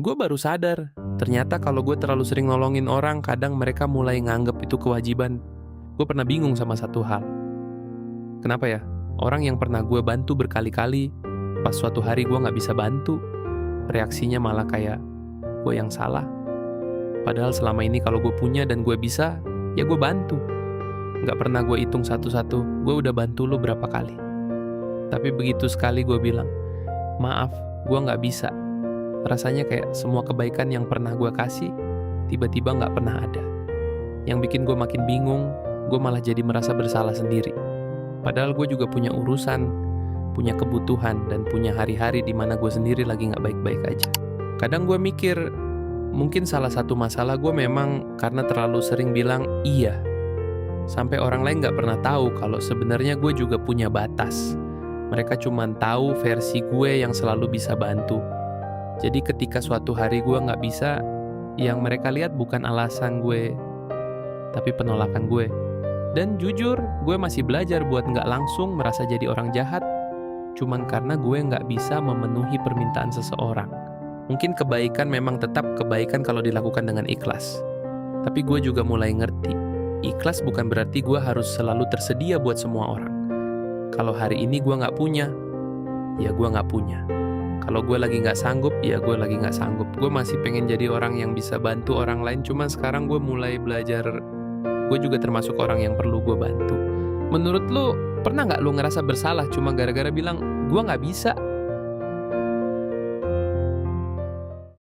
Gue baru sadar, ternyata kalau gue terlalu sering nolongin orang, kadang mereka mulai nganggep itu kewajiban. Gue pernah bingung sama satu hal. Kenapa ya? Orang yang pernah gue bantu berkali-kali, pas suatu hari gue nggak bisa bantu, reaksinya malah kayak gue yang salah. Padahal selama ini kalau gue punya dan gue bisa, ya gue bantu. Nggak pernah gue hitung satu-satu, gue udah bantu lo berapa kali. Tapi begitu sekali gue bilang, maaf, gue nggak bisa. Rasanya kayak semua kebaikan yang pernah gue kasih, tiba-tiba nggak pernah ada. Yang bikin gue makin bingung, gue malah jadi merasa bersalah sendiri. Padahal gue juga punya urusan, punya kebutuhan, dan punya hari-hari di mana gue sendiri lagi nggak baik-baik aja. Kadang gue mikir, mungkin salah satu masalah gue memang karena terlalu sering bilang iya. Sampai orang lain nggak pernah tahu kalau sebenarnya gue juga punya batas. Mereka cuma tahu versi gue yang selalu bisa bantu. Jadi ketika suatu hari gue nggak bisa, yang mereka lihat bukan alasan gue, tapi penolakan gue. Dan jujur, gue masih belajar buat nggak langsung merasa jadi orang jahat, cuman karena gue nggak bisa memenuhi permintaan seseorang. Mungkin kebaikan memang tetap kebaikan kalau dilakukan dengan ikhlas. Tapi gue juga mulai ngerti, ikhlas bukan berarti gue harus selalu tersedia buat semua orang. Kalau hari ini gue nggak punya, ya gue nggak punya. Kalau gue lagi nggak sanggup, ya gue lagi nggak sanggup. Gue masih pengen jadi orang yang bisa bantu orang lain, cuman sekarang gue mulai belajar, gue juga termasuk orang yang perlu gue bantu. Menurut lu, pernah nggak lu ngerasa bersalah cuma gara-gara bilang, gue nggak bisa?